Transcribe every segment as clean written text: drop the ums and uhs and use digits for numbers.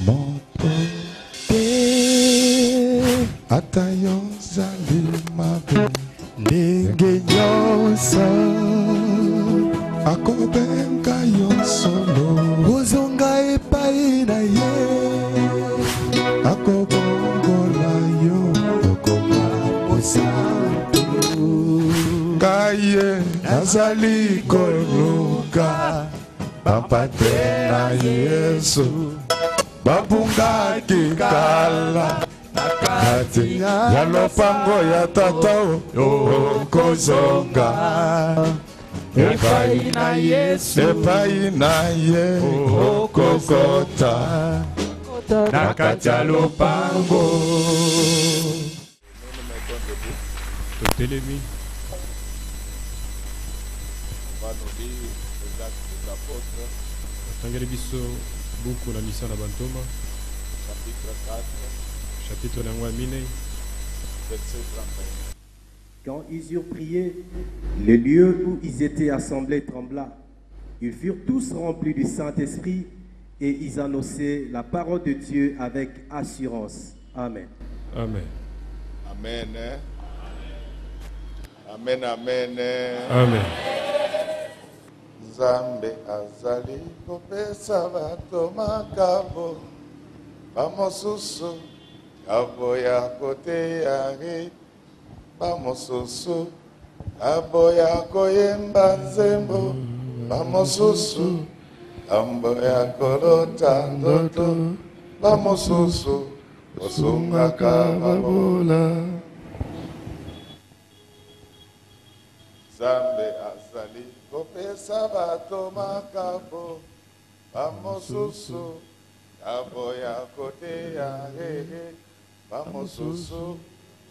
mon pote atayo zali mabe ndenge nyonso akobenga yo solo ozonga epai na ye akobongola yo okoma mosantu kaye nazali koluka bapate na Yesu babungaki kala nakati ya lopango ya tata okozonga epai na Yesu epai na ye okokota nakati ya lopango. Totelemi. Tangere biso buku na misa na bantoma chapitre na ngwa mine verset 31. Quand ils eurent prié, le lieu où ils étaient assemblés trembla. Ils furent tous remplis du Saint-Esprit et ils annonçaient la parole de Dieu avec assurance. Amen. Amen. Amen. Amen. Amen. Amen. Zambe azali kopesa bato makabo bamosusu aboya koteya bamosusu aboya koyemba nzembo bamosusu aboya kolota ndoto bamosusu osungaka babola. Zambe azali kopesa bato makabo bamosusu aboya koteya bamosusu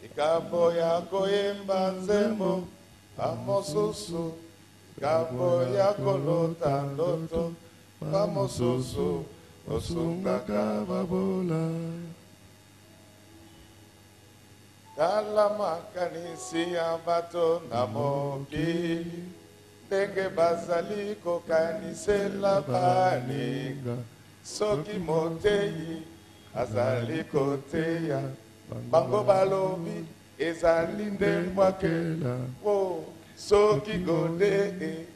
ikaboya koyemba nzembo bamosusu ikaboya kolota ndoto bamosusu osungaka babola. Tala makanisi ya bato na mokili ndenge bazali kokanisela baninga soki motei azali koteya bango balobi ezali nde mwakela soki gode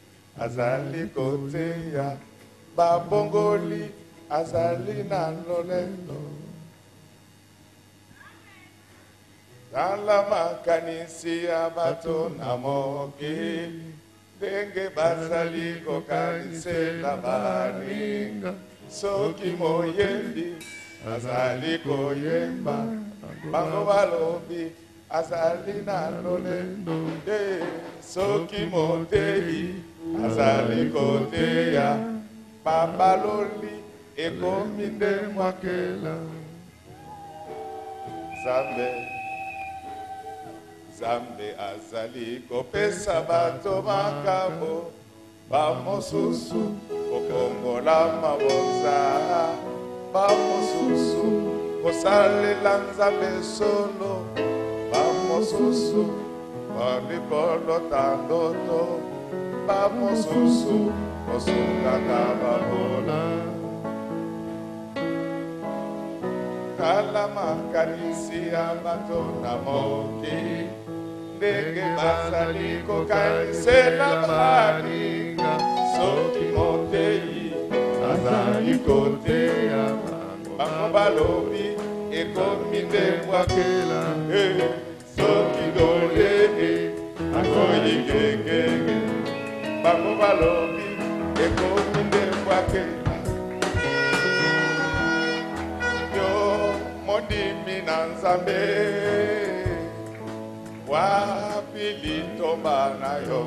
azali koteya babongoli azali na lolendo. Tala makanisi ya bato na mokili ndenge bazali kokanisela baninga soki moyembi azali koyemba bango balobi azali na lolendo soki motei azali koteya babaloli ekomi nde mwakela. Zambe azali kopesa bato makabo bamosusu okongola mabonza bamosusu kosalela nzambe solo bamosusu balikolota ndoto bamosusu osungaka babola. Tala makanisi ya bato na mokili ndenge bazali kokanisela baninga soki motei azali koteya bango balobi ekomi nde mwakela soki gole akoyi kekeke bango balobi ekomi nde mwakela. Mondimi na nzambe wapi litomba na yo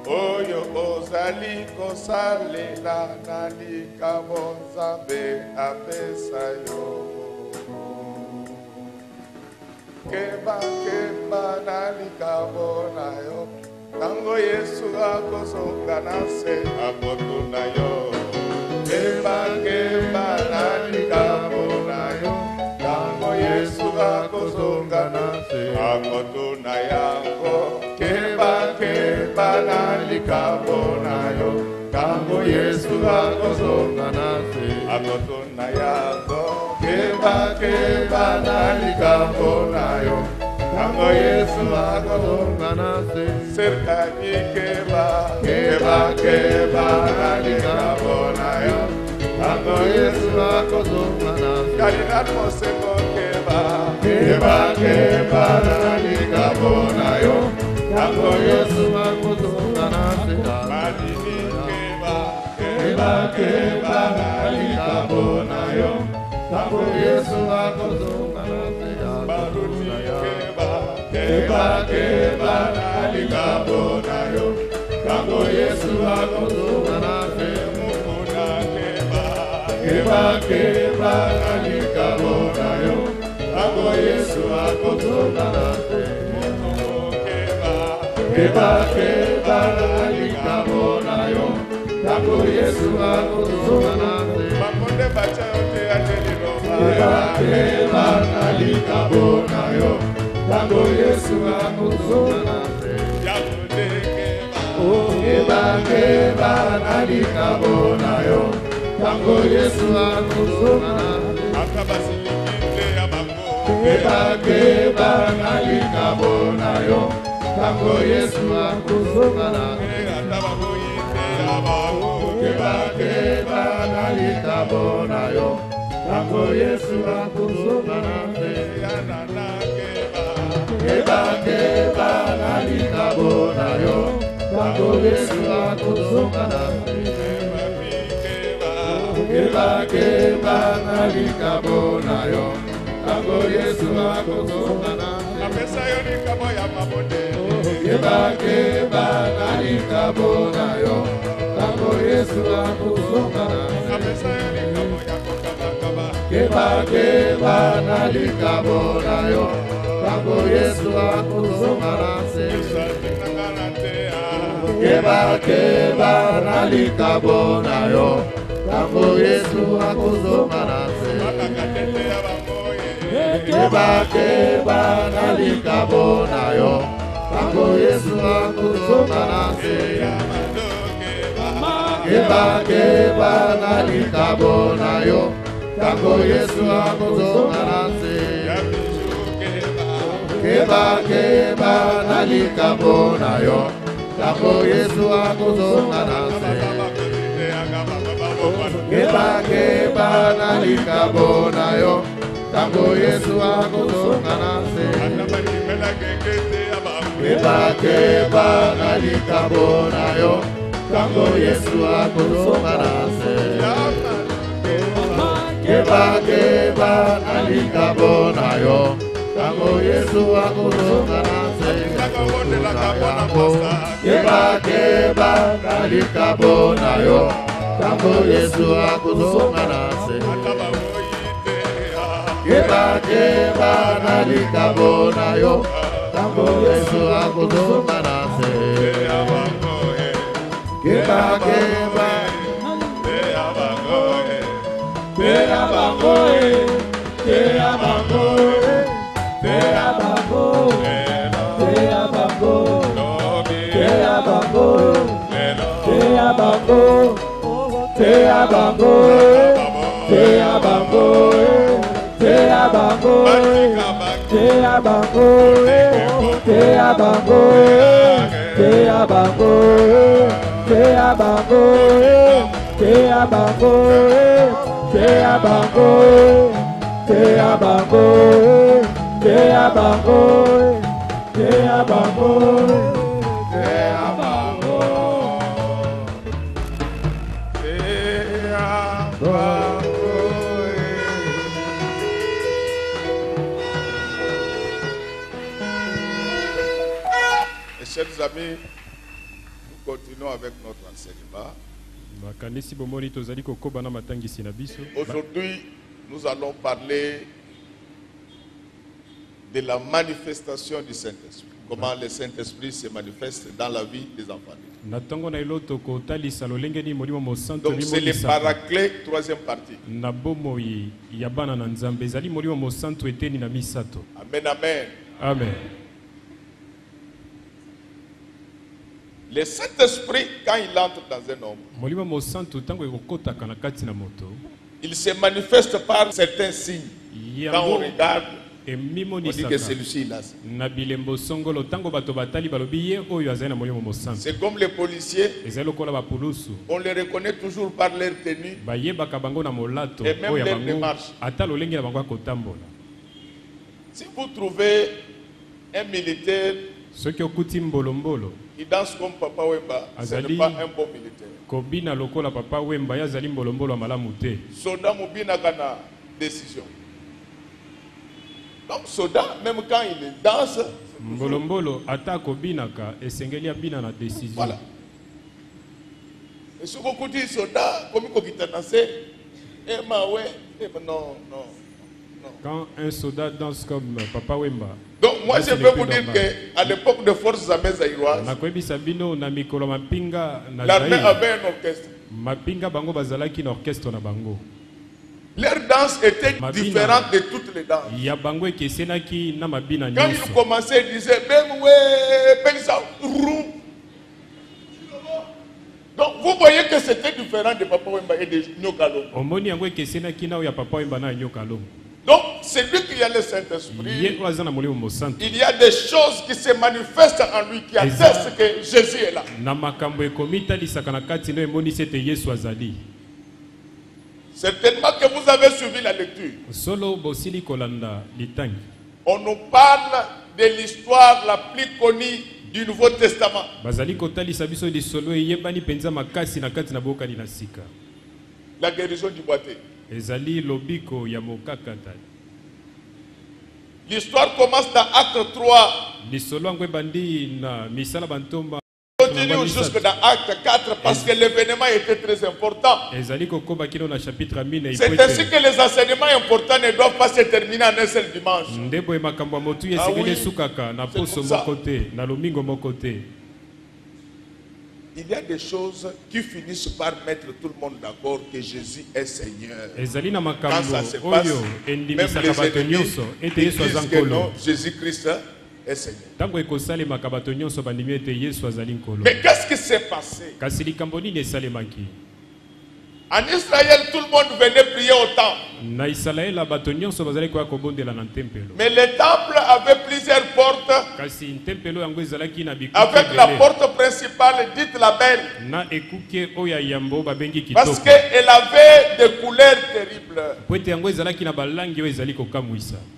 oyo ozali kosalela na likabo nzambe apesa yo keba na likabo na yo tango Yesu akozonga na se akotuna yo keba na likabo na yo tango Yesu akozonga na se akotuna yango keba na likabo na yo tango Yesu akozonga na se bakotuna yazo keba keba na likambo nayo tango Yesu akozonga nase serikali keba keba keba na likambo nayo tango Yesu akozonga nase kalina moseko keba keba keba na likambo nayo tango Yesu akozonga nase madini keba keba na likambo nayo tango Yesu akozonga nase baruti keba keba na likambo nayo tango Yesu akozonga nase mukuna keba keba na likambo nayo tango Yesu akozonga nase keba keba na likambo nayo tango Yesu akozonga nase makonde bacha yote atelilo keba keba na likambo nayo tango Yesu akozonga nase yakude keba keba na likambo nayo tango Yesu akozonga nase akabasilikinde ya bango keba keba na likambo nayo tango Yesu akozonga nase atababoyinde ya bango keba keba na likambo nayo tango Yesu akozonga nase yanana keba keba na likambo nayo tango Yesu akozonga nase keba keba na likambo nayo tango Yesu akozonga nase apesa yo likambo ya mabonde keba keba na likambo nayo tango Yesu akozonga nase apesa yo likambo ya kokabakaba keba keba na likambo nayo tango Yesu akozonga nase keba keba na likambo nayo tango Yesu akozonga nase keba keba na likambo nayo tango Yesu akozonga nase keba keba na likambo nayo tango Yesu akozonga nase keba keba na likambo nayo tango Yesu akozonga nase keba keba na likambo nayo tango Yesu akozonga nase keba keba na likambo nayo tango Yesu akozonga nase keba keba na likambo nayo tango Yesu akozonga nase keba keba na likambo nayo tango Yesu akozonga nase keba keba na likambo nayo tango Yesu akozonga nase keba keba Chers amis, nous continuons avec notre enseignement. Aujourd'hui, nous allons parler de la manifestation du Saint-Esprit. Comment le Saint-Esprit se manifeste dans la vie des enfants. Donc c'est le paraclet, troisième partie. Amen, amen. Amen. Le Saint-Esprit, quand il entre dans un homme, Il se manifeste par certains signes. Quand on regarde, on dit que celui-ci là. C'est comme les policiers. On les reconnaît toujours par leur tenue et même leur démarche. Si vous trouvez un militaire qui danse comme Papa Wemba, ce n'est pas un bon militaire. Soda Mubina Gana, décision. Donc Soda, même quand il danse, voilà. Et si vous dites Soda, comme il a dansé, non. Quand un soldat danse comme Papa Wemba. Donc moi je peux vous dire qu'à l'époque des forces armées zaïroises, l'armée avait un orchestre. Leur danse était différente de toutes les danses. Quand ils commençaient, ils disaient donc vous voyez que c'était différent de Papa Wemba et de Nyokalo. Donc, c'est lui qui a le Saint-Esprit. Il y a des choses qui se manifestent en lui qui attestent que Jésus est là. Certainement que vous avez suivi la lecture. On nous parle de l'histoire la plus connue du Nouveau Testament. La guérison du boiteux. L'histoire commence dans Acte 3. Continue jusque dans Acte 4 parce que l'événement était très important. C'est ainsi que les enseignements importants ne doivent pas se terminer en un seul dimanche. Ah oui, c'est comme ça. Il y a des choses qui finissent par mettre tout le monde d'accord que Jésus est Seigneur. Quand ça se passe, même les ennemis, ils disent que non, Jésus-Christ est Seigneur. Mais qu'est-ce qui s'est passé? En Israël, tout le monde venait prier au temple. Mais le temple avait plusieurs portes. Avec la porte principale, dite la belle. Parce qu'elle avait des couleurs terribles.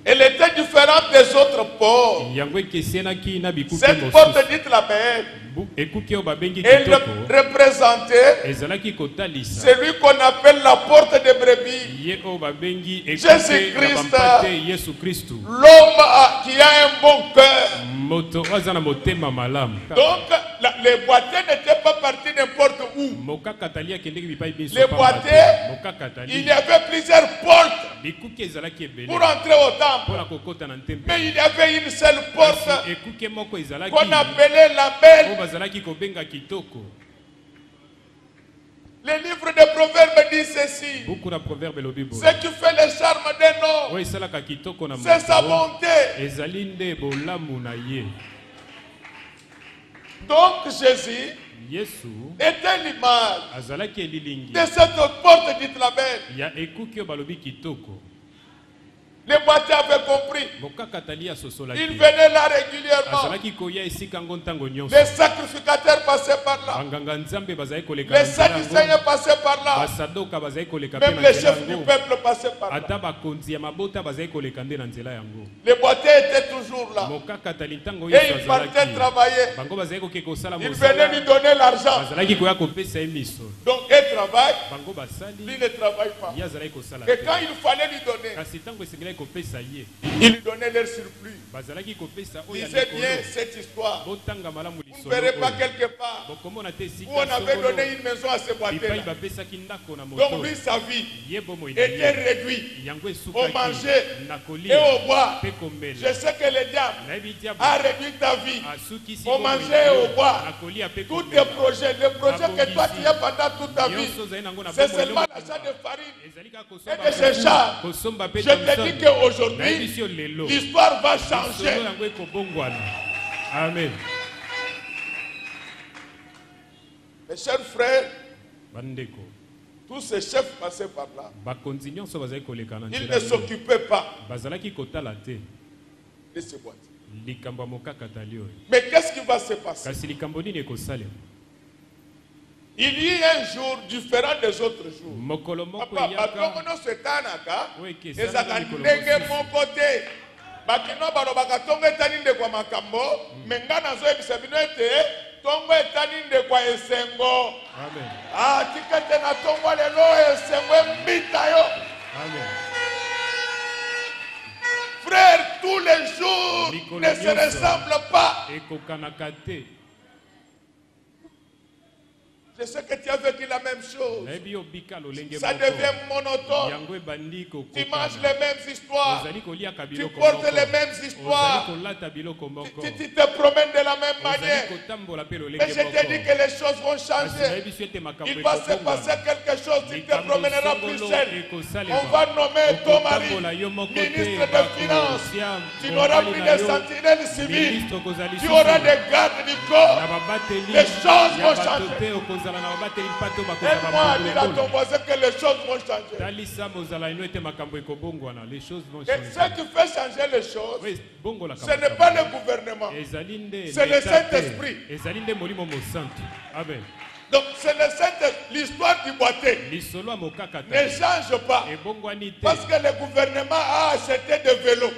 Elle était différente des autres portes. Cette porte dite la belle, elle représentait celui qu'on appelle la porte de brebis. Jésus-Christ, l'homme qui a un bon cœur. Donc, les boiteux n'étaient pas partis n'importe où. Les boiteux, il y avait plusieurs portes pour entrer au temple. Mais il y avait une seule porte qu'on appelait la belle. Le livre de Proverbes dit ceci. Ce qui fait le charme d'un homme, c'est sa bonté. Donc Jésus était l'image de cette porte dite la belle. Les boiteux avaient compris. Ils venaient là régulièrement. Les sacrificateurs passaient par là. Les sadducéens passaient par là. Même les chefs du peuple passaient par là. Les boiteux étaient toujours là. Et ils partaient travailler. Ils venaient lui donner l'argent. Donc ils travaillent. Lui ne travaille pas. Et quand il fallait lui donner, il lui donnait leur surplus. Lisez bien cette histoire. Vous ne verrez pas quelque part où on avait donné une maison à ce boiteux-là. Donc lui, sa vie était réduite au manger et au boire. Je sais que le diable a réduit ta vie au manger et au boire. Tous tes projets, les projets que toi tu as pendant toute ta vie, c'est seulement l'achat de farine et de ces chars. Je te dis qu'aujourd'hui, l'histoire va changer. Amen. Mes chers frères, Tous ces chefs passaient par là. Ils ne s'occupaient pas de ces boîtes. Mais qu'est-ce qui va se passer? Il y a un jour différent des autres jours. Tongo etani nde kwa esengo. Amen. Ah, tikete na tongo lelo esengo mbita yo. Amen. Frère, tous les jours ne se ressemblent pas. Je sais que tu as vécu la même chose. Ça devient monotone. Tu manges les mêmes histoires. Tu portes les mêmes histoires. Tu te promènes de la même manière. Mais je te dis que les choses vont changer. Il va se passer quelque chose. Tu te promèneras plus seul. On va nommer ton mari ministre des Finances. Tu n'auras plus de sentinelles civiles. Tu auras des gardes du corps. Les choses vont changer. Aide-moi à dire à ton voisin que les choses vont changer. Et ce qui fait changer les choses, ce n'est pas le gouvernement, c'est le Saint-Esprit. Amen. Donc c'est le Saint-Esprit, l'histoire du boité ne change pas. Parce que le gouvernement a acheté des vélos.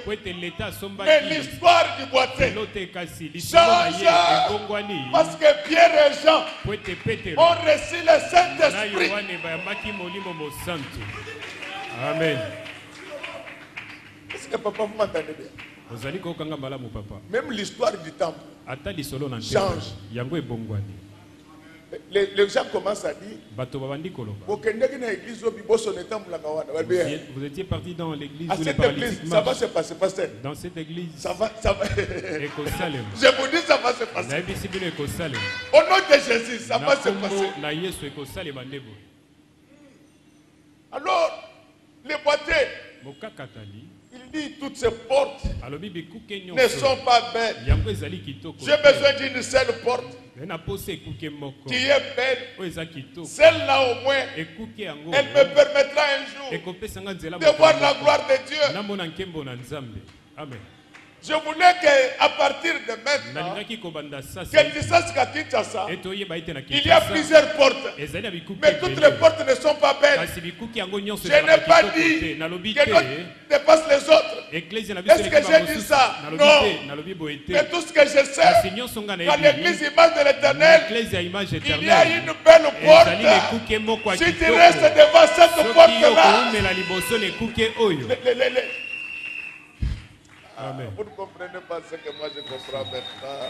Mais l'histoire du boité change. Parce que Pierre et Jean ont reçu le Saint-Esprit. Amen. Est-ce que papa vous m'entendez bien? Même l'histoire du temple change. Les gens commencent à dire vous étiez parti dans l'église où les paralytiques marchent. Ça va se passer, pasteur. Dans cette église, ça va. Je vous dis, ça va se passer. Au nom de Jésus, ça va se passer. Alors, les boîtiers, il dit toutes ces portes ne sont pas belles. J'ai besoin d'une seule porte qui est belle. Celle-là au moins, elle me permettra un jour de voir la gloire de Dieu. Amen. Je voulais qu'à partir de maintenant, que tu saches qu'à Kinshasa, il y a plusieurs portes. Mais toutes les portes ne sont pas belles. Je n'ai pas dit que l'autre dépasse les autres. Est-ce que j'ai dit ça? Non. Mais tout ce que je sais, dans l'église image de l'Éternel, il y a une belle porte. Si tu restes devant cette porte-là, Amen. Vous ne comprenez pas ce que moi je comprends maintenant.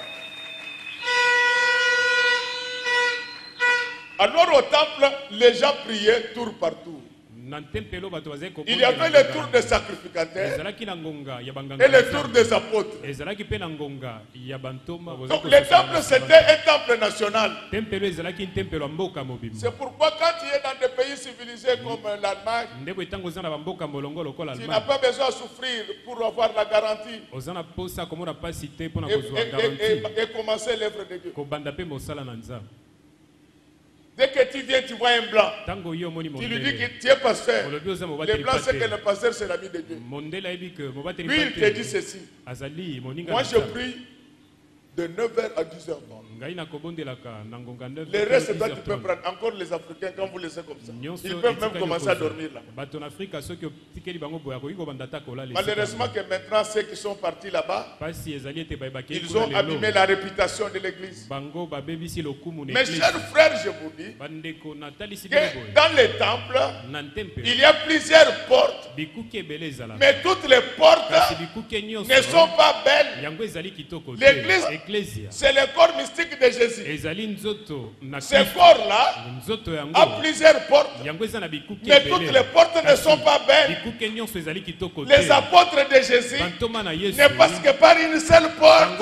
Alors au temple, les gens priaient tour par tour. Il y avait le tour des sacrificateurs et le tour des apôtres. Donc le temple c'était un temple national. C'est pourquoi quand tu es dans des pays civilisés comme l'Allemagne, tu n'as pas besoin de souffrir pour avoir la garantie et commencer l'œuvre de Dieu. Dès que tu viens, tu vois un blanc. Tu lui dis que tu es pasteur. Le blanc sait que le pasteur c'est l'ami de Dieu. Lui il te dit ceci. Moi je prie de 9h à 10h. Le reste, toi, tu peux prendre. Encore les Africains, quand vous laissez comme ça, ils peuvent même commencer à dormir là. Malheureusement que maintenant, ceux qui sont partis là-bas, ils ont abîmé la réputation de l'église. Mes chers frères, je vous dis que dans les temples, il y a plusieurs portes, mais toutes les portes ne sont pas belles. L'église, c'est le corps mystique de Jésus. Ce corps-là a plusieurs portes, mais toutes les portes ne sont pas belles. Les apôtres de Jésus ne passent que par une seule porte.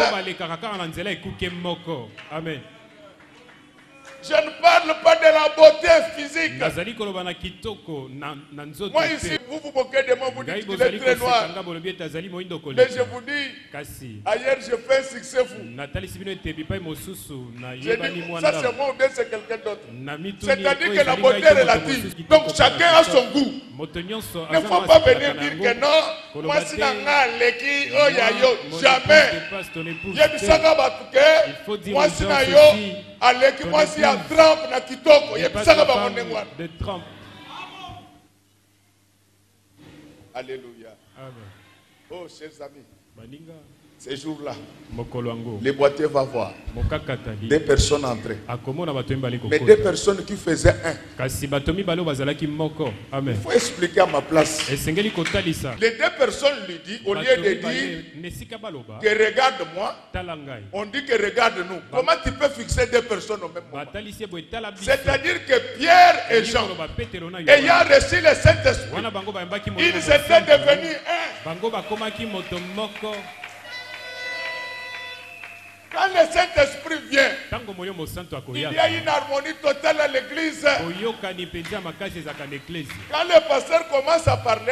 Amen. Je ne parle pas de la beauté physique. Moi ici, vous vous moquez de moi, vous dites qu'il est très noir. Mais je vous dis, ailleurs je fais un succès fou. Je dis, ça c'est moi ou bien c'est quelqu'un d'autre. C'est-à-dire que la beauté est relative. Donc chacun a son goût. Il ne faut pas venir dire que non, moi si nanga leki oyayo, jamais. Je dis ça moi si na yo, aleki moi si a trempe na kitoko, je dis ça de trempe. Alléluia. Oh chers amis, ces jours-là, les boîtiers vont voir des personnes entrées. Mais des personnes qui faisaient un. Il faut expliquer à ma place. Les deux personnes lui disent, au lieu de dire que regarde-moi, on dit que regarde-nous. Comment tu peux fixer deux personnes au même moment? C'est-à-dire que Pierre et Jean, ayant reçu le Saint-Esprit, ils étaient devenus un. Quand le Saint-Esprit vient, il y a une harmonie totale à l'église. Quand le pasteur commence à parler,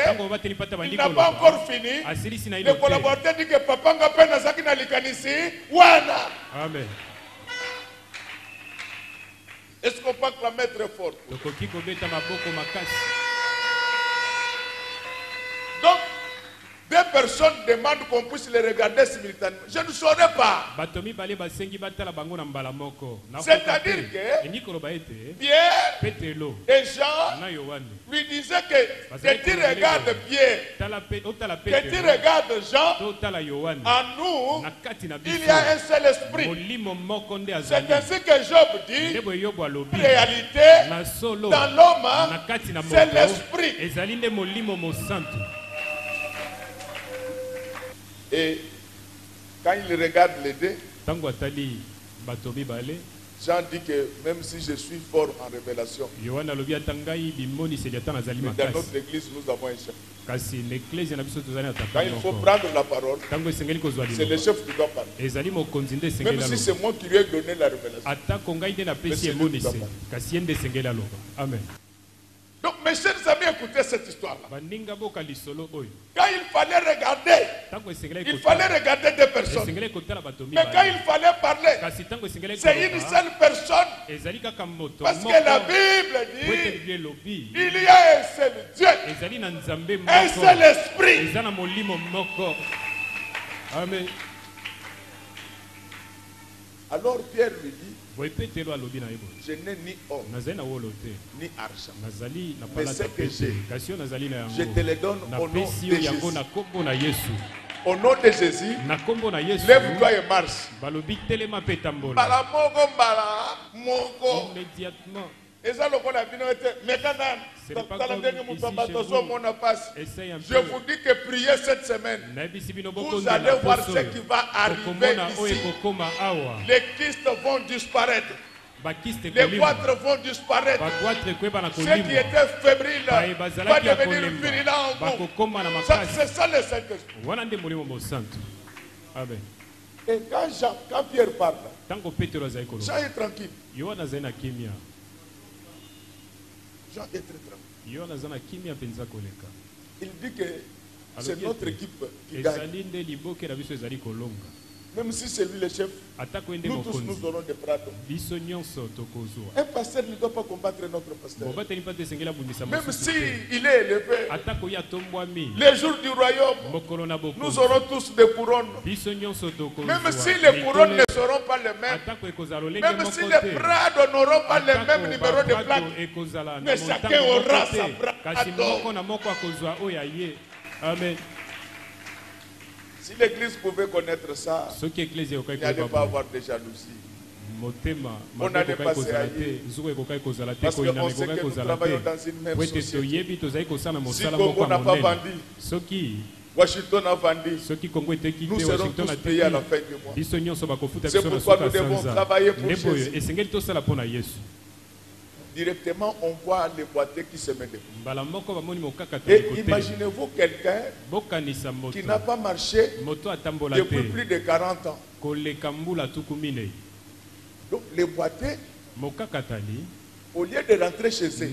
il n'a pas encore fini. Le collaborateur dit que papa n'a pas Amen. Est-ce qu'on peut acclamer très fort? Donc, deux personnes demandent qu'on puisse les regarder simultanément. Je ne saurais pas. C'est-à-dire que Pierre et Jean lui disaient que tu regardes Pierre, que tu regardes Jean, en nous, il y a un seul esprit. C'est ainsi que Job dit, en réalité, dans l'homme, c'est l'esprit. Et quand il regarde les deux, Jean dit que même si je suis fort en révélation, mais dans notre église nous avons un chef. Quand il faut prendre la parole, c'est le chef qui doit parler. Même si c'est moi qui lui ai donné la révélation, mais c'est lui qui doit parler. Amen. Donc mes chers amis, écoutez cette histoire-là. Quand il fallait regarder, il fallait regarder deux personnes. Mais quand il fallait parler, c'est une seule personne. Parce que la Bible dit, il y a un seul Dieu, un seul esprit. Amen. Alors Pierre lui dit, je n'ai ni or, ni argent, mais ce que j'ai, je te le donne au nom de Jésus. Au nom de Jésus, lève-toi et marche. Immédiatement. Je vous dis que priez cette semaine, vous allez voir ce qui va arriver ici. Les kystes vont disparaître. Les goitres vont disparaître. Ceux qui étaient fébriles vont devenir virulents en vous. C'est ça le Saint-Esprit. Et quand Pierre parle, Jean est tranquille. Jean est très tranquille. Il dit que c'est notre équipe qui gagne. Même si c'est lui le chef, nous tous nous aurons des prados. Un pasteur ne doit pas combattre notre pasteur. Même s'il est élevé, les jours du royaume, nous aurons tous des couronnes. Même si les couronnes ne seront pas les mêmes, même si les prados n'auront pas les mêmes numéros de plaques, mais chacun aura sa prado. Amen. Si l'église pouvait connaître ça, il n'y allait pas avoir de jalousie. On allait passer ailleurs. Parce qu'on sait que nous travaillons dans une même société. Si Congo n'a pas vendu, Washington a vendu, nous serons tous payés à la fin du mois. C'est pourquoi nous devons travailler pour Jésus. Directement, on voit les boîtiers qui se mettent debout. Et imaginez-vous quelqu'un qui n'a pas marché depuis plus de 40 ans. Donc les boîtiers Au lieu de rentrer chez eux,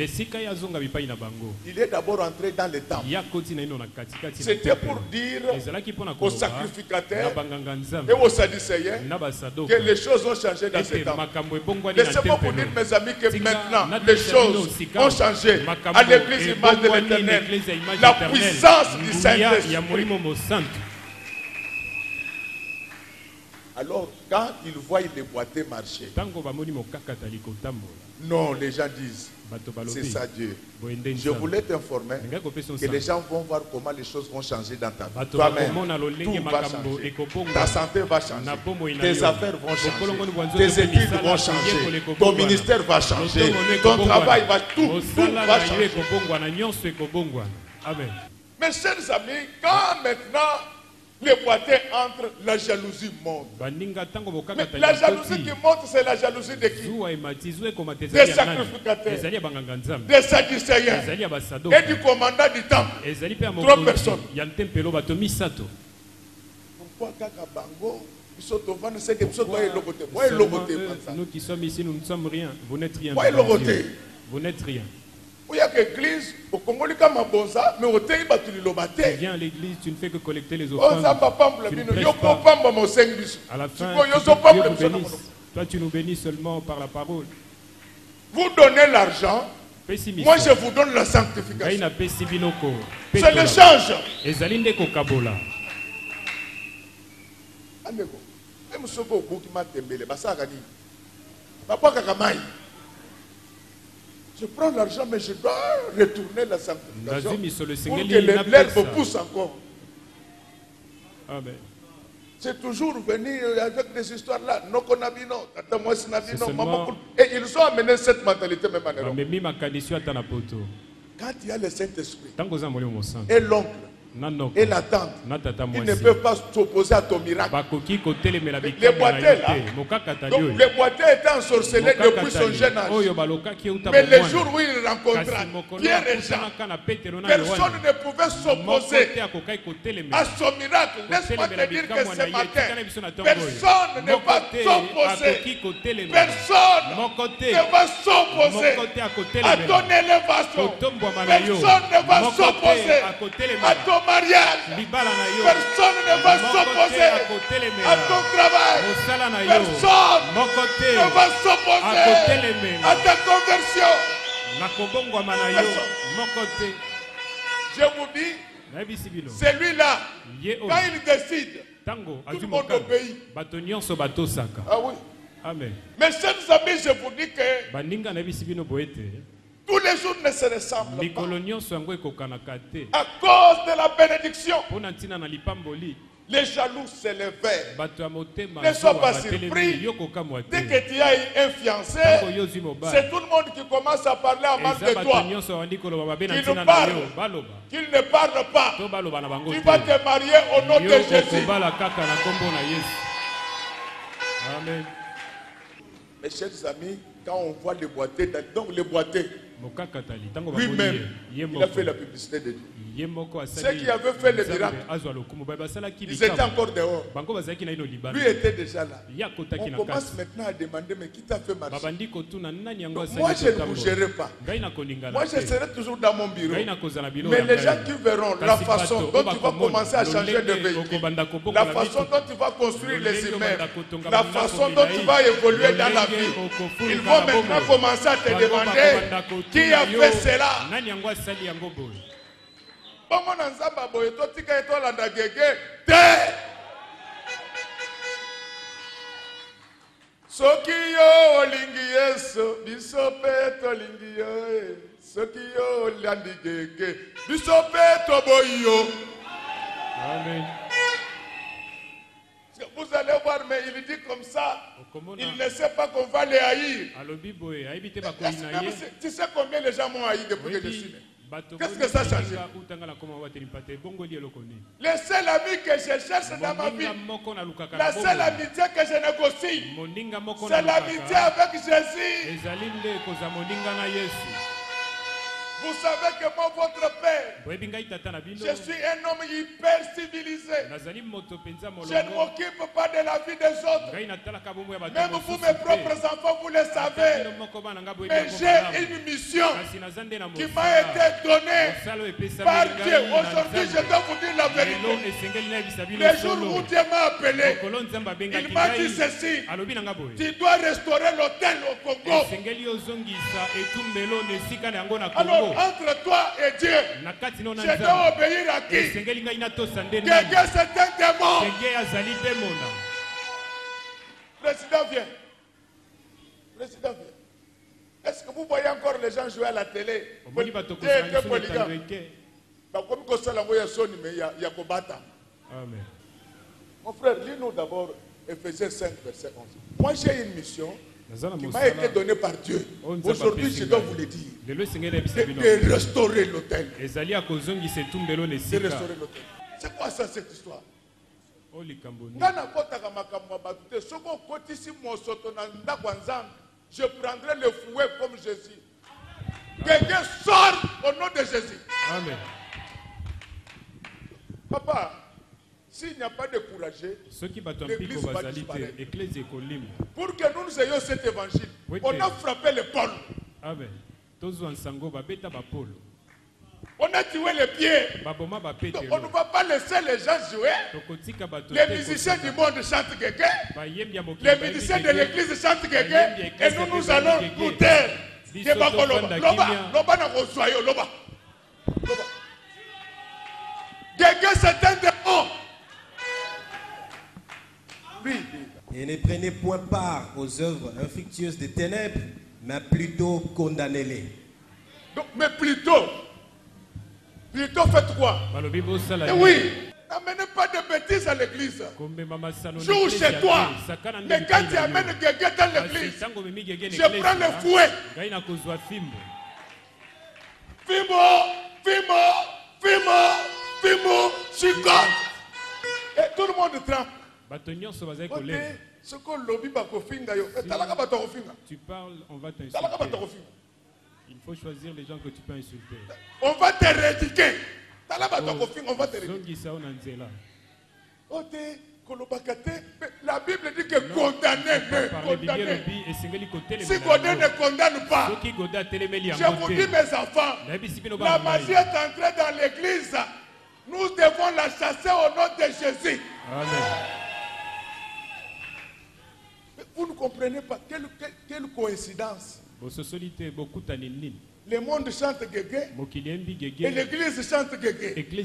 il est d'abord entré dans le temple. C'était pour dire aux sacrificateurs et aux sadducéens que les choses ont changé dans ce temple. Laissez-moi vous dire, mes amis, que maintenant les choses ont changé à l'église image de l'Éternel. La puissance du Saint-Esprit. Alors, quand ils voient les boîtiers marcher, non, les gens disent, c'est ça Dieu. Je voulais t'informer que les gens vont voir comment les choses vont changer dans ta vie. Toi-même, tout va changer. Ta santé va changer. Tes affaires vont changer. Tes études vont changer. Ton ministère va changer. Ton travail va tout va changer. Amen. Mes chers amis, quand maintenant les boîtiers entrent, la jalousie monte. Mais la jalousie qui monte, c'est la jalousie de qui? Des sacrificateurs, des sadducéens et du commandant du temple. 3 personnes. Pourquoi nous qui sommes ici, nous ne sommes rien. Vous n'êtes rien. Vous n'êtes rien. Il y a l'église, au Congo, mais au Téi, tu viens à l'église, tu ne fais que collecter les offrandes. Tu ne prêches pas. À la fin, Dieu vous bénisse. Toi, tu nous bénis seulement par la parole. Vous donnez l'argent, moi je vous donne la sanctification. C'est l'échange. Je prends l'argent, mais je dois retourner la sanctification pour que l'herbe pousse encore. Amen. C'est toujours venu avec des histoires là. Et ils ont amené cette mentalité même en Europe. Quand il y a le Saint-Esprit et l'oncle et la tante, ils ne peuvent pas s'opposer à ton miracle. Les boîtiers là, donc les boîtiers étaient ensorcelés depuis son jeune âge. Mais les jours où il rencontra Pierre et Jean, personne ne pouvait s'opposer à son miracle. Laisse-moi te dire que ce matin, personne ne va s'opposer. Personne ne va s'opposer à ton élévation. Personne ne va s'opposer à ton mariage. Personne ne va s'opposer à ton travail. Personne ne va s'opposer à ta conversion. Je vous dis, celui-là, quand il décide, tout le monde obéit. Ah oui. Amen. Mais chers amis, je vous dis que tous les jours ne se ressemblent pas. À cause de la bénédiction, les jaloux se levèrent. Ne sois pas surpris. Dès que tu as un fiancé, c'est tout le monde qui commence à parler en mal de toi. Qu'il ne parle pas. Tu vas te marier au nom de Jésus. Amen. Mes chers amis, quand on voit les boîtiers, donc les boîtiers, lui-même, il a fait la publicité de Dieu. Ceux qui avaient fait le miracle, ils étaient encore dehors. Lui était déjà là. On commence maintenant à demander, mais qui t'a fait marcher? Donc moi, je ne bougerai pas. Moi, je serai toujours dans mon bureau. Mais les gens qui verront la façon dont tu vas commencer à changer de véhicule, la façon dont tu vas construire les immeubles, la façon dont tu vas évoluer dans la vie, ils vont maintenant commencer à te demander qui a fait cela. Soki yo olingi Yesu, biso pe tolingi yo. Soki yo olandi gege, biso pe toboyi yo. Amen. Vous allez voir, mais il dit comme ça, il ne sait pas qu'on va les haïr. Tu sais combien les gens m'ont haï depuis que je suis né? Qu'est-ce que ça change? Le seul ami que je cherche dans ma vie, la seule amitié que je négocie, c'est l'amitié avec Jésus. Vous savez que moi, votre père, je suis un homme hyper civilisé. Je ne m'occupe pas de la vie des autres. Même vous, mes propres enfants, vous le savez. Mais j'ai une mission qui m'a été donnée par Dieu. Aujourd'hui, je dois vous dire la vérité. Le jour où Dieu m'a appelé, il m'a dit ceci. Tu dois restaurer l'hôtel au Congo. Alors, entre toi et Dieu, je dois obéir à qui? Quelqu'un, c'est un démon. Président vient. Président vient. Est-ce que vous voyez encore les gens jouer à la télé? Amen. Mon frère, lis-nous d'abord Ephésiens 5, verset 11. Moi, j'ai une mission qui m'a été donnée par Dieu. Aujourd'hui, je dois vous le dire. De restaurer l'hôtel. De restaurer l'hôtel. C'est quoi ça, cette histoire? Je prendrai le fouet comme Jésus. Quelqu'un sort au nom de Jésus. Amen. Papa, s'il n'y a pas de courageux, l'église va disparaître. Pour que nous ayons cet évangile, on a frappé les pôles. Amen. On a tué les pieds. Donc on ne va pas laisser les gens jouer. Les musiciens du monde chantent quelqu'un. Les musiciens de l'église chantent quelqu'un. Et nous allons nous taire. Quelqu'un, c'est un démon. Et ne prenez point part aux œuvres infructueuses des ténèbres, mais plutôt condamnez-les. Donc, mais plutôt faites quoi? Et oui, n'amenez pas de bêtises à l'église. Joue chez toi. Mais quand tu amènes quelqu'un dans l'église, je prends le fouet. Fimo, chicote. Et tout le monde trempe. Tu parles, on va t'insulter. Il faut choisir les gens que tu peux insulter. On va te rédiquer. On va te rédiquer. La Bible dit que condamnez-le. Si Godin ne condamne pas, je vous dis mes enfants, la magie est entrée dans l'église. Nous devons la chasser au nom de Jésus. Amen. Vous ne comprenez pas. Quelle coïncidence. Le monde chante Gégé et l'église chante Gégé. Et que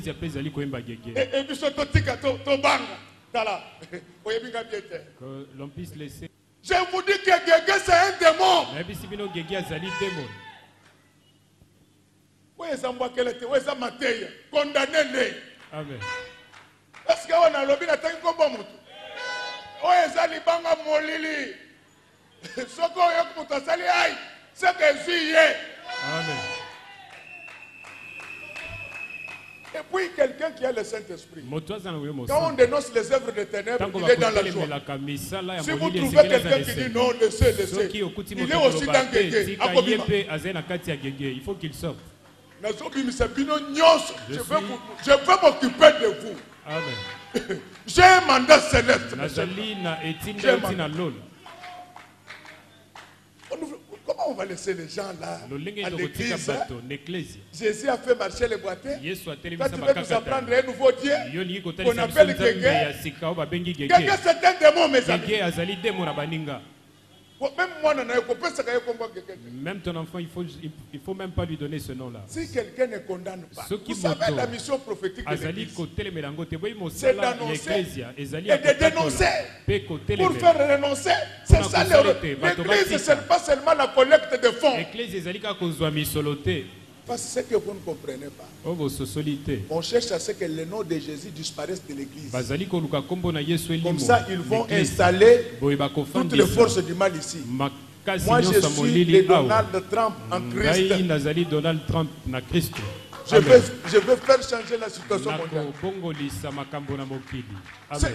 l'on puisse laisser. Je vous dis que Gégé c'est un démon. Condamnez-les. Amen. Est-ce qu'on a lobby la tête comme bon? C'est que Jésus est. Amen. Et puis quelqu'un qui a le Saint-Esprit, quand on dénonce les œuvres de ténèbres, il est dans la joie. Si vous trouvez quelqu'un qui dit non, laissez, il est aussi dans Gégé. Il faut qu'il sorte. Je veux m'occuper de vous. Amen. J'ai un mandat céleste. Comment on va laisser les gens là à l'église? Jésus a fait marcher les boiteux. Toi, tu veux nous apprendre un nouveau Dieu qu'on appelle Gégé. Quelqu'un, c'est un démon, mes amis. Même ton enfant, il faut même pas lui donner ce nom-là. Si quelqu'un ne condamne pas, vous savez la mission prophétique de l'église, c'est d'annoncer et de dénoncer. Pour faire renoncer, c'est ça l'église, ce n'est pas seulement la collecte de fonds. Parce que ce que vous ne comprenez pas, on cherche à ce que le nom de Jésus disparaisse de l'église. Comme ça, ils vont installer toutes les forces du mal ici. Moi, je suis le Donald Trump en Christ. Je veux faire changer la situation mondiale.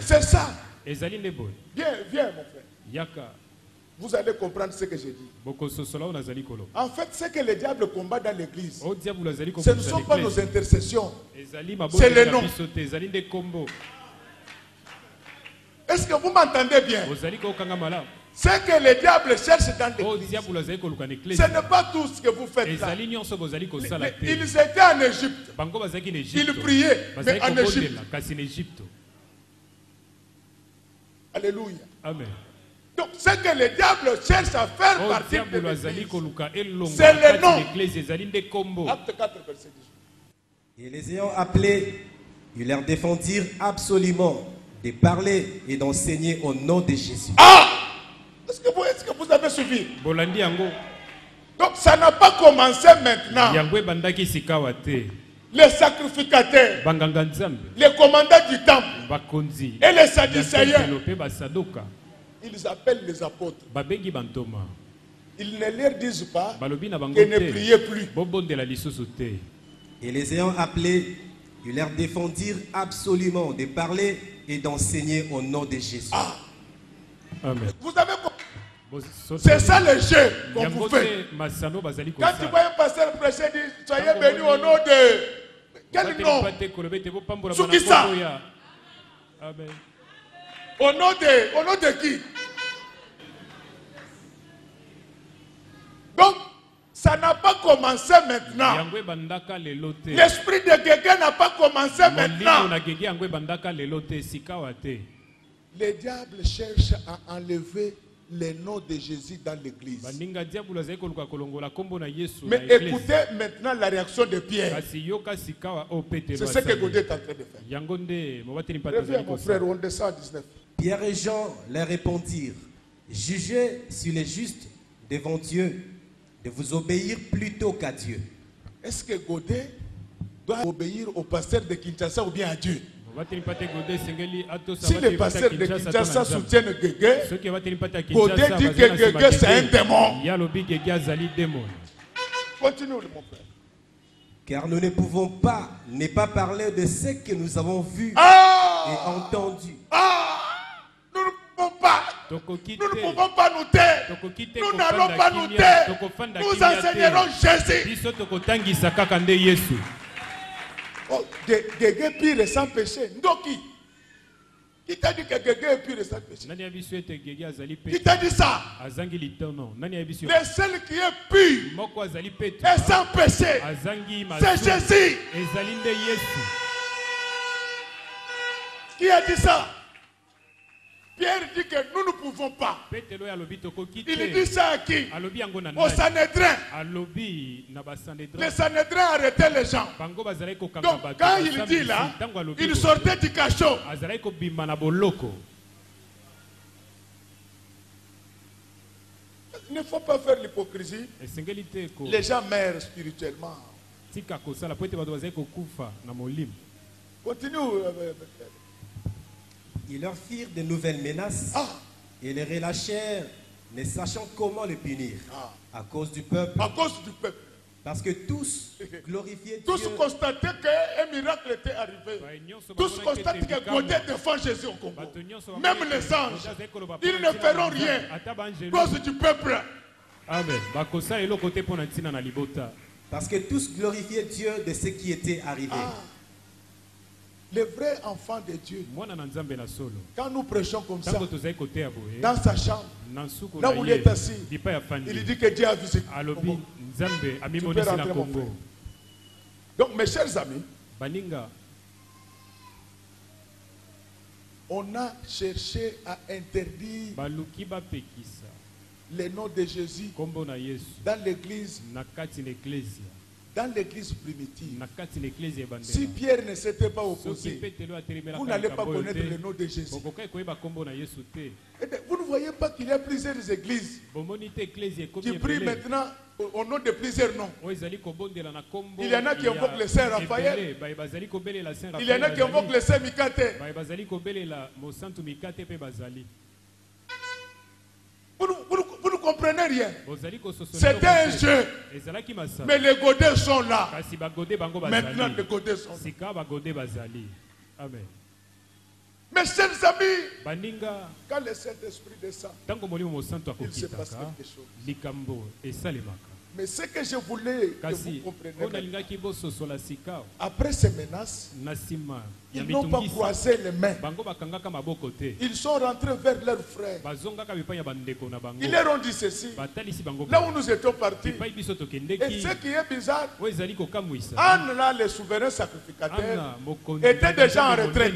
C'est ça. Viens, mon frère. Vous allez comprendre ce que je dis. En fait, ce que le diable combat dans l'église, ce ne sont pas nos intercessions, c'est les noms. Est-ce que vous m'entendez bien? Ce que le diable cherche dans l'église, ce n'est pas tout ce que vous faites là. Ils étaient en Égypte. Ils priaient, mais en Égypte. Alléluia. Amen. Donc, ce que le diable cherche à faire partir de l'église, c'est le nom. Acte 4, verset 18. Et les ayant appelés, ils leur défendirent absolument de parler et d'enseigner au nom de Jésus. Ah! Est-ce que vous avez suivi? Donc, ça n'a pas commencé maintenant. Les sacrificateurs, les commandants du temple et les sadducéens, ils appellent les apôtres. Ils ne leur disent pas qu'ils ne priez plus. Et les ayant appelés, ils leur défendirent absolument de parler et d'enseigner au nom de Jésus. Ah. Amen. Vous avez compris? C'est ça le jeu qu'on vous fait. Quand tu vois un pasteur prêcher, dit soyez bénis au nom de... Quel nom? Soukissa. Amen. Au nom de qui? Donc, ça n'a pas commencé maintenant. L'esprit de Guégué n'a pas commencé maintenant. Le diable cherche à enlever le nom de Jésus dans l'église. Mais écoutez maintenant la réaction de Pierre. C'est ce que Godé est en train de faire. Reviens mon frère, on descend à 19. Pierre et Jean leur répondirent: jugez s'il est juste devant Dieu de vous obéir plutôt qu'à Dieu. Est-ce que Godé doit obéir au pasteur de Kinshasa ou bien à Dieu? Si le pasteur de Kinshasa soutient Guégué, Godé dit que Guégué c'est un démon. Continue mon frère. Car nous ne pouvons pas ne pas parler de ce que nous avons vu et entendu. Nous ne pouvons pas. Nous ne pouvons pas nous taire. Nous n'allons pas nous taire. Nous enseignerons Jésus. Oh, Guégué pire sans péché. Ndoki. Qui t'a dit que Guégué est pire sans péché? Qui t'a dit ça? Le seul qui est pur et sans péché, c'est Jésus. Qui a dit ça? Pierre dit que nous ne pouvons pas. Il dit ça à qui? Au Sanhédrin. Le Sanhédrin a arrêté les gens. Donc quand il dit là, il sortait du cachot. Il ne faut pas faire l'hypocrisie. Les gens meurent spirituellement. Continue. Ils leur firent de nouvelles menaces et les relâchèrent, ne sachant comment les punir. À cause du peuple. À cause du peuple. Parce que tous glorifiaient Dieu. Tous constataient qu'un miracle était arrivé. Tous constatent que Godé défend Jésus au Congo. Même les anges, ils ne feront rien à cause du peuple. Amen. Parce que tous glorifiaient Dieu de ce qui était arrivé. Le vrai enfant de Dieu, quand nous prêchons comme ça, dans sa chambre, là où il est assis, il dit que Dieu a vu ce Congo. Tu peux rentrer, mon frère. Donc mes chers amis, on a cherché à interdire le nom de Jésus dans l'église. Dans l'église primitive, si Pierre ne s'était pas opposé, vous n'allez pas connaître le nom de Jésus. Vous ne voyez pas qu'il y a plusieurs églises qui prient maintenant au nom de plusieurs noms. Il y en a qui invoquent le Saint Raphaël. Il y en a qui invoquent le Saint Mikate. Vous ne comprenez rien. C'était un jeu. Mais les Godés sont là. Maintenant, les Godés sont là. Amen. Mes chers amis, Baninga, quand le Saint-Esprit descend, il se passe quelque chose. Mais ce que je voulais que vous compreniez, après ces menaces, ils n'ont pas croisé les mains. Ils sont rentrés vers leurs frères. Ils leur ont dit ceci. Là où nous étions partis, et ce qui est bizarre, Anne, là, le souverain sacrificateur, était déjà en retraite.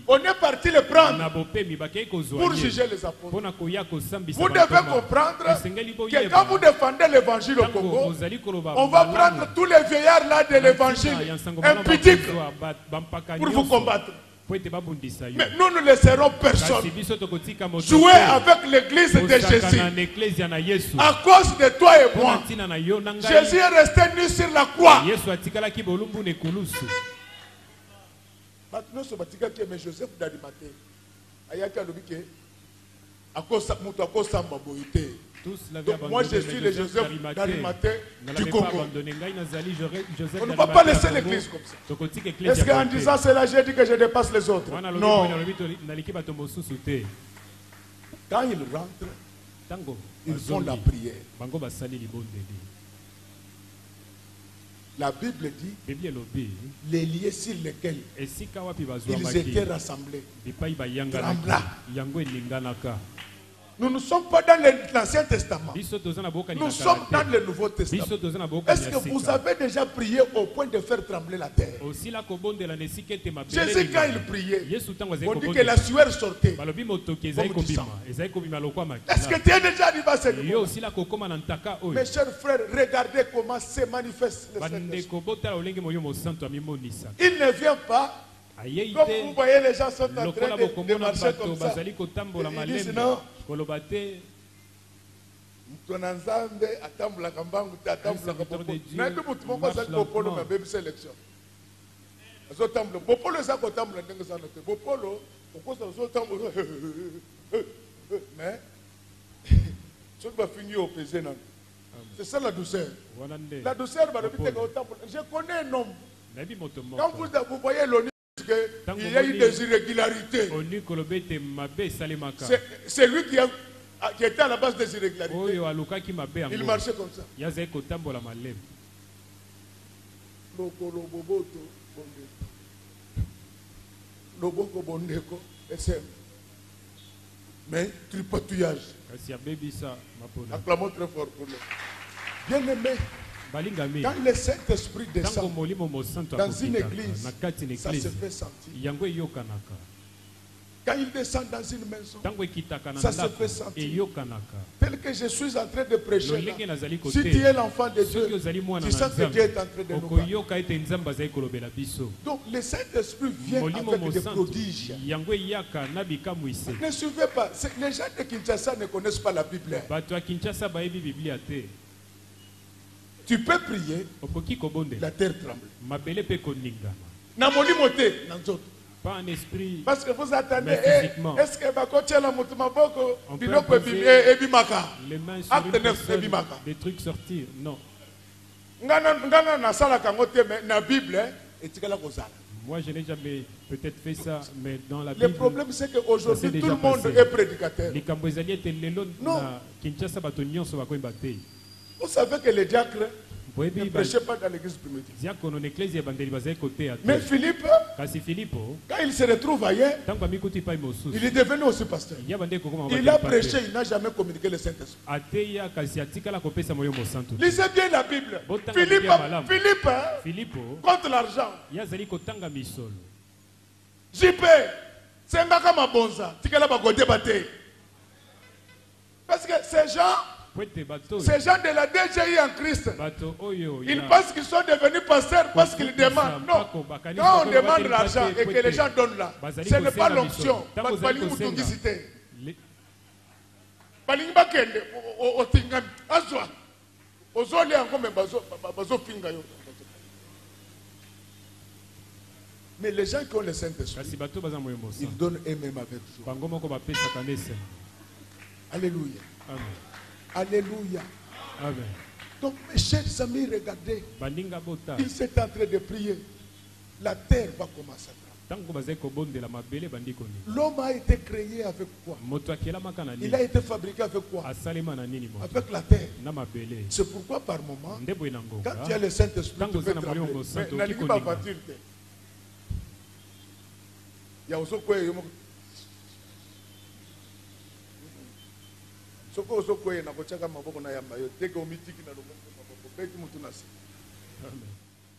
On est parti le prendre pour juger les apôtres. Vous devez comprendre que quand vous défendez l'évangile au Congo, on va prendre tous les vieillards là de l'évangile impudique pour vous combattre. Mais nous ne laisserons personne jouer avec l'église de Jésus. À cause de toi et moi, Jésus est resté nu sur la croix. Maintenant, ce bâtiment qui est Joseph d'Arimathée, donc moi je suis le Joseph d'Arimathée du Congo. On ne va pas laisser l'église comme ça. Est-ce qu'en disant cela, j'ai dit que je dépasse les autres? Non. Quand ils rentrent, ils font la prière. La Bible dit les lieux sur lesquels ils étaient rassemblés trembla. Nous ne sommes pas dans l'Ancien Testament. Nous sommes dans le Nouveau Testament. Est-ce que vous avez déjà prié au point de faire trembler la terre? Jésus, quand il priait, on dit que la sueur sortait. Est-ce que tu es déjà arrivé à ce niveau? Mes chers frères, regardez comment se manifeste le Saint-Esprit. Il ne vient pas. Comme vous voyez, les gens sont en train de marcher comme ça. Ils disent non. C'est ça la douceur. La douceur, je connais un homme. Quand vous voyez l'ONU, il y a eu des irrégularités. C'est lui qui était à la base des irrégularités. Il marchait comme ça. Mais tripatouillage. Acclamons très fort pour lui. Bien aimé. Quand le Saint-Esprit descend dans une église, ça se fait sentir. Quand il descend dans une maison, ça se fait sentir. Tel que je suis en train de prêcher là, si tu es l'enfant de Dieu, tu sens que Dieu est en train de nous parler. Donc le Saint-Esprit vient avec des prodiges. Ne suivez pas. Les gens de Kinshasa ne connaissent pas la Bible. Tu peux prier, la terre tremble. Pas un esprit. Parce que vous attendez, est-ce que les mains sur une personne, des trucs sortir? Non. Moi, je n'ai jamais peut-être fait ça, mais dans la Bible. Le problème, c'est qu'aujourd'hui, tout le monde est prédicateur. Non. Vous savez que les diacres ne prêchaient pas dans l'église primitive. Mais Philippe, quand il se retrouve ailleurs, il est devenu aussi pasteur. Il a prêché, il n'a jamais communiqué le Saint-Esprit. Lisez bien la Bible. Philippe contre l'argent. JP, c'est ma bonza. Parce que ces gens de la DGI en Christ, ils pensent qu'ils sont devenus pasteurs parce qu'ils demandent. Non, quand on demande l'argent et que les gens donnent là, ce n'est pas l'option. Mais les gens qui ont le Saint-Esprit, ils donnent eux-mêmes avec joie. Alléluia. Amen. Alléluia. Amen. Donc mes chers amis, regardez. Il s'est en train de prier. La terre va commencer à L'homme a été créé avec quoi? Il a été fabriqué avec quoi? Avec la terre. C'est pourquoi par moment, quand tu as le Saint-Esprit, tu peux trembler. Mais il y a aussi quoi?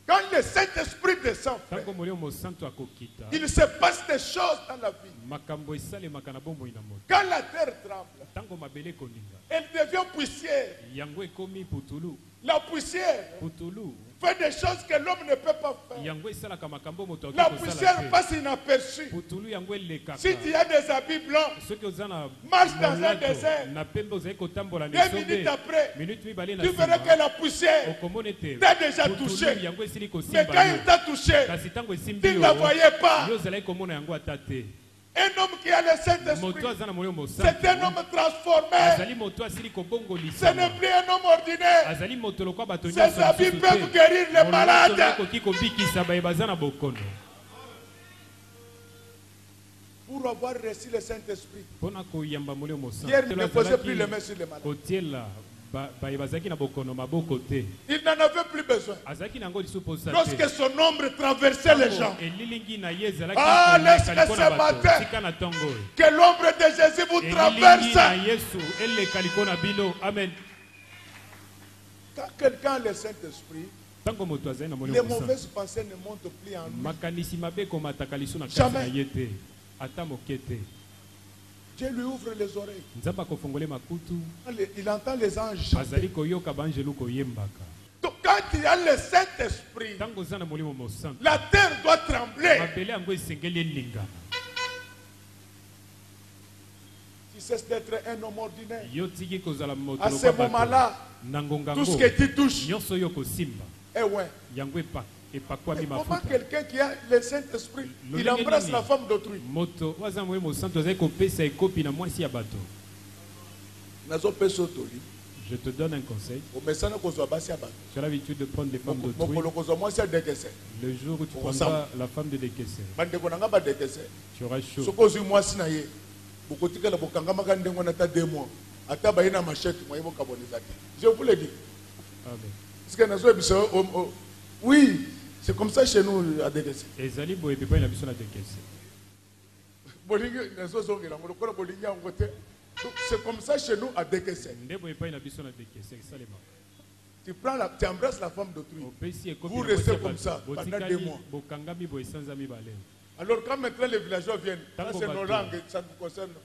Quand le Saint-Esprit descend, il se passe des choses dans la vie. Quand la terre tremble, elle devient poussière. La poussière fait des choses que l'homme ne peut pas faire. La poussière passe inaperçue. Si tu as des habits blancs, marche dans un désert. 2 minutes après, tu verras que la poussière t'a déjà touché. Mais quand il t'a touché, tu ne la voyais pas. Un homme qui a le Saint-Esprit, c'est un homme transformé. Ce n'est plus un homme ordinaire. Ses habits peuvent guérir les malades. Pour avoir reçu le Saint-Esprit, hier il ne faisait plus les mains sur les malades. Il n'en avait plus besoin. Lorsque son ombre traversait les gens. Ah, laisse-le ce matin que l'ombre de Jésus vous traverse. Quand quelqu'un a le Saint-Esprit, les mauvaises pensées ne montent plus en lui. Jamais. Dieu lui ouvre les oreilles. Il entend les anges chanter. Donc quand il y a le Saint-Esprit, la terre doit trembler. Tu cesses d'être un homme ordinaire. À ce moment-là, tout ce que tu touches est ouais. Comment quelqu'un qui a le Saint-Esprit, il embrasse la femme d'autrui? Je te donne un conseil. Tu as l'habitude de prendre les femmes d'autrui. Le jour où tu prendras la femme de Dekese, tu auras chaud. Je vous le dis. Oui, c'est comme ça chez nous à Dekese. C'est comme ça chez nous à Dekese. Tu embrasses la femme d'autrui. Vous restez comme ça pendant 2 mois. Alors quand maintenant les villageois viennent, c'est nos langues, ça ne nous concerne pas.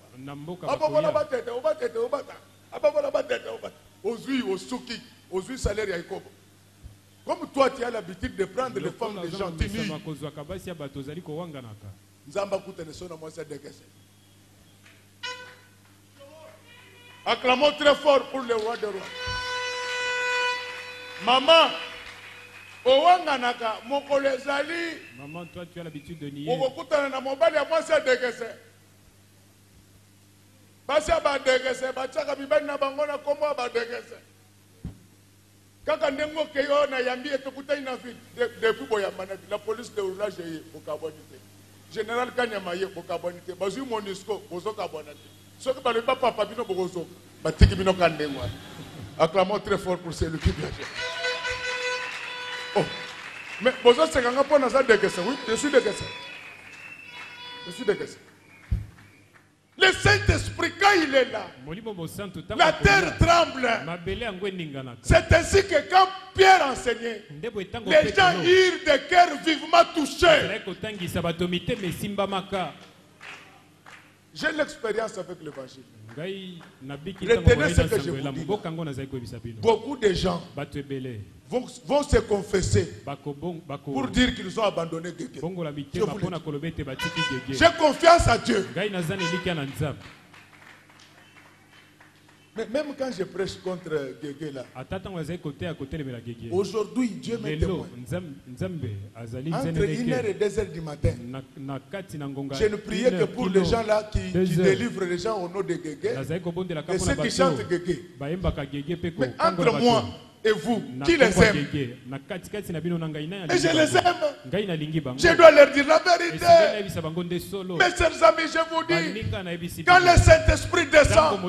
Comme toi tu as l'habitude de prendre les femmes des gens, tu nuis. Acclamons très fort pour le roi des rois. Maman, maman, toi tu as l'habitude de nier. Kaka ndengo keyo na yambi etokuta inafi depuis boyambana la police de roulage au Kabonite. Général Kanyamaye au Kabonite. Bazu Monisco bozo Kabonite. Ce que parle pas papa bino bozo. Batiki bino kandengo. Acclamons très fort pour celui qui vient. Oh. Mais bozo c'est quand on a ça de question. Oui, je suis de question. Je suis de question. Le Saint-Esprit, quand il est là, la terre tremble. C'est ainsi que quand Pierre enseignait, les gens eurent des cœurs vivement touchés. J'ai l'expérience avec l'évangile. Retenez ce que je vous dis. Beaucoup de gens vont se confesser pour dire qu'ils ont abandonné Gégé. J'ai confiance à Dieu. Mais même quand je prêche contre Gégé là, aujourd'hui Dieu me témoigne. Entre 1h et 2h du matin, je ne priais que pour les gens là qui délivrent les gens au nom de Gégé et ceux qui chantent Gégé. Mais entre moi et vous, qui les aime? Et je les aime. Je dois leur dire la vérité. Mes chers amis, je vous dis, quand le Saint-Esprit descend,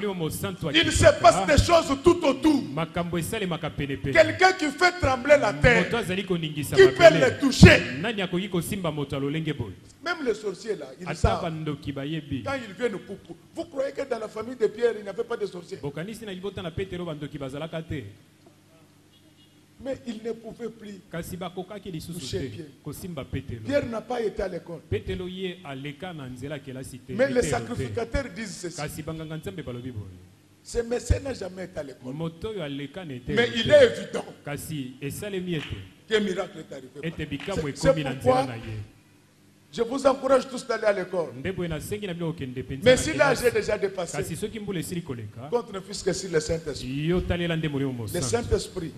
il se passe des choses tout autour. Quelqu'un qui fait trembler la terre, qui peut les toucher. Même les sorciers là, ils savent. Quand ils viennent, vous croyez que dans la famille de Pierre, il n'y avait pas de sorciers? Mais il ne pouvait plus toucher Pierre. Pierre n'a pas été à l'école. Mais les sacrificateurs disent ceci. Ce Messie n'a jamais été à l'école. Mais il est évident qu'un miracle est arrivé. C'est pourquoi je vous encourage tous d'aller à l'école. Mais si l'âge est déjà dépassé, compte ne fût-ce que sur le Saint-Esprit. Le Saint-Esprit,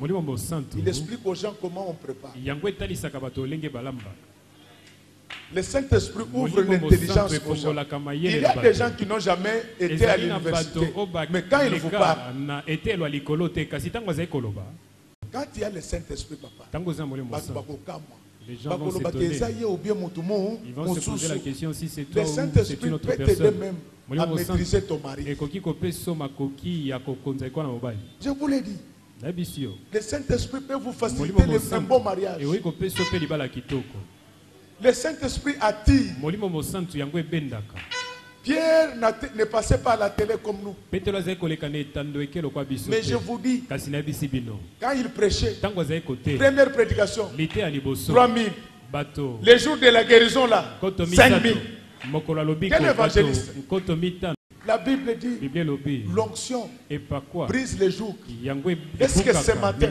il explique aux gens comment on prépare. Le Saint-Esprit ouvre l'intelligence aux gens. Il y a des gens qui n'ont jamais été à l'université. Mais quand il vous parle, quand il y a le Saint-Esprit, papa, les gens vont s'étonner. Ils vont se poser la question si c'est toi ou c'est une autre personne. À maîtriser ton mari. Je vous l'ai dit. Le Saint-Esprit peut vous faciliter un bon mariage. Le Saint-Esprit attire. Pierre ne passait pas à la télé comme nous. Mais je vous dis, quand il prêchait, première prédication, 3000. Les jours de la guérison là, 5000. Quel évangéliste? La Bible dit, l'onction brise les jours. Est-ce que ce matin,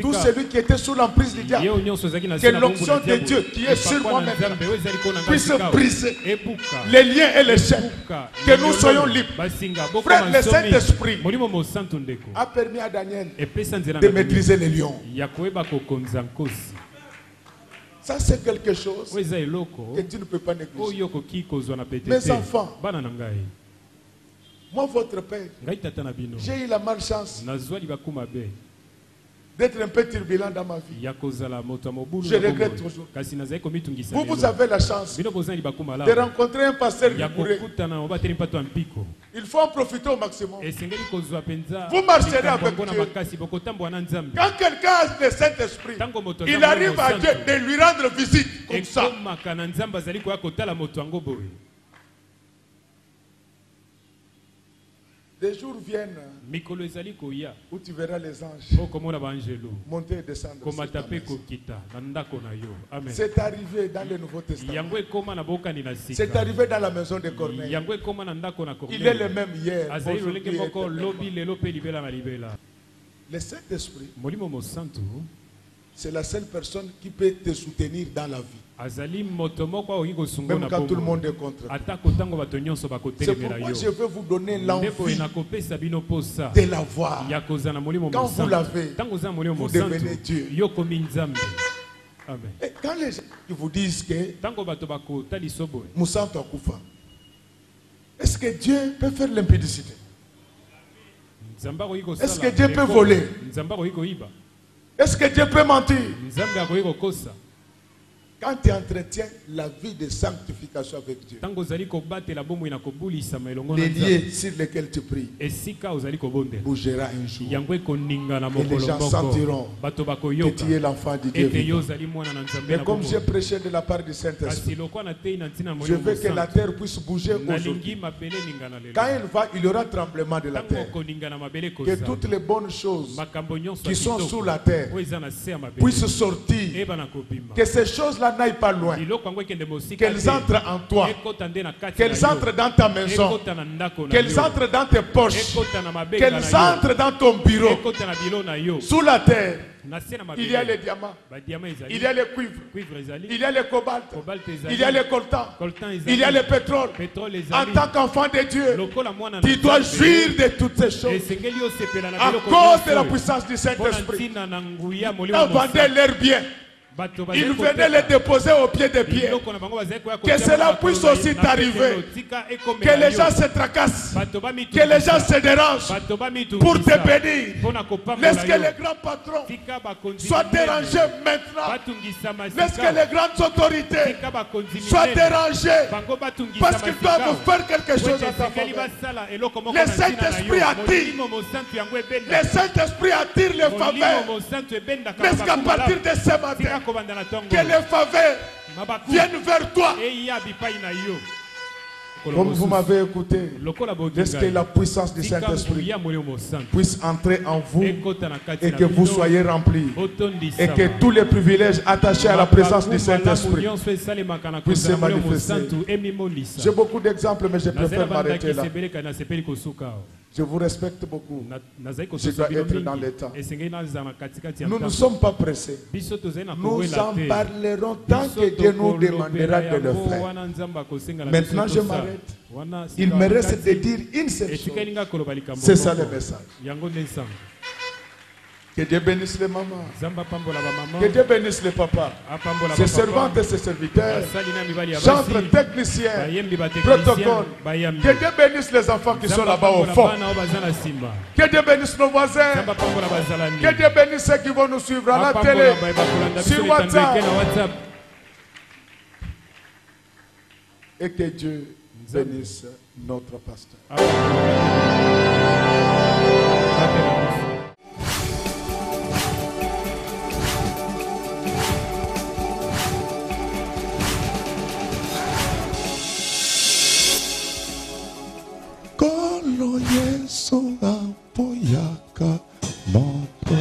tout celui qui était sous l'emprise du diable, que l'onction de Dieu qui est sur moi maintenant puisse briser les liens et les chaînes, que nous soyons libres. Frère, le Saint-Esprit a permis à Daniel de maîtriser les lions. Ça, c'est quelque chose que tu ne peux pas négliger. Mes enfants, moi, votre père, j'ai eu la malchance d'être un peu turbulent dans ma vie. Je regrette toujours. Vous avez la chance de rencontrer un pasteur rigoureux. Il faut en profiter au maximum. Vous marcherez avec Dieu. Quand quelqu'un a le Saint-Esprit, il arrive à Dieu de lui rendre visite comme ça. Des jours viennent où tu verras les anges monter et descendre. C'est arrivé dans le Nouveau Testament. C'est arrivé dans la maison de Corneille. Il est le même hier. Le Saint-Esprit, c'est la seule personne qui peut te soutenir dans la vie. Même quand tout le monde est contre toi. C'est pourquoi je veux vous donner l'envie de la voir. Quand vous l'avez, vous devenez Dieu. Et quand les gens vous disent que Moussa Koufa, est-ce que Dieu peut faire l'impudicité? Est-ce que Dieu peut voler? Est-ce que Dieu peut mentir? Quand tu entretiens la vie de sanctification avec Dieu, les liens sur lesquels tu pries bougera un jour. Et les gens sentiront que tu es l'enfant de Dieu. Mais comme j'ai prêché de la part du Saint-Esprit, je veux que la terre puisse bouger aujourd'hui. Quand il y aura tremblement de la terre, que toutes les bonnes choses qui sont sous la terre puissent sortir. Que ces choses-là n'aillent pas loin, qu'elles entrent en toi, qu'elles entrent dans ta maison, qu'elles entrent dans tes poches, qu'elles entrent dans ton bureau. Sous la terre, il y a les diamants, il y a les cuivres, il y a les cobalt, il y a les coltan, il y a le pétrole. En tant qu'enfant de Dieu, tu dois jouir de toutes ces choses à cause de la puissance du Saint-Esprit. Vendez leurs biens. il venait les déposer au pied des pieds. Que cela puisse aussi t'arriver. Que les gens se tracassent. Que les gens se dérangent pour te bénir. Laisse que les grands patrons soient dérangés maintenant. Laisse que les grandes autorités soient dérangées parce qu'ils doivent faire quelque chose à ta faveur. Le Saint-Esprit attire. Le Saint-Esprit attire les faveurs. Laisse qu'à partir de ce matin, que les faveurs viennent vers toi. Comme vous m'avez écouté, laisse que la puissance du Saint-Esprit puisse entrer en vous et que vous soyez remplis. Et que tous les privilèges attachés à la présence du Saint-Esprit puissent se manifester. J'ai beaucoup d'exemples, mais je préfère m'arrêter là. Je vous respecte beaucoup. Je dois être dans l'état. Nous ne sommes pas pressés. Nous en parlerons tant que Dieu nous demandera de le faire. Maintenant, je m'arrête. Il me reste de dire une seule chose. C'est ça le message. Que Dieu bénisse les mamans. Que Dieu bénisse les papas. Ses servantes et ses serviteurs. Chantres, techniciens, protocole. Que Dieu bénisse les enfants qui sont là-bas au fond. Que Dieu bénisse nos voisins. Que Dieu bénisse ceux qui vont nous suivre à la télé, sur WhatsApp. Et que Dieu bénisse notre pasteur. Kolo Yesu apoyaka moto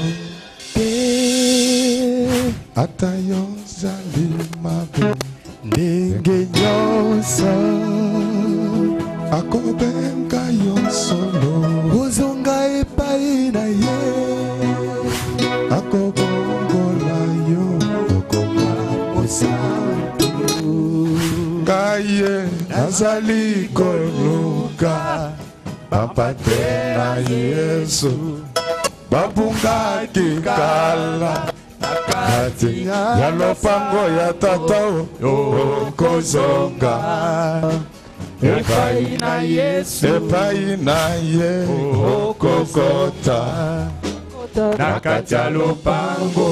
te atayo zalimabe ndenge nyonso akobenga yo solo ozonga epai na ye akobongola yo okoma mosantu kaye nazali koluka bapate na Yesu babungaki kala kati ya lopango ya tata okozonga epai na Yesu epai na ye okokota na kati ya lopango.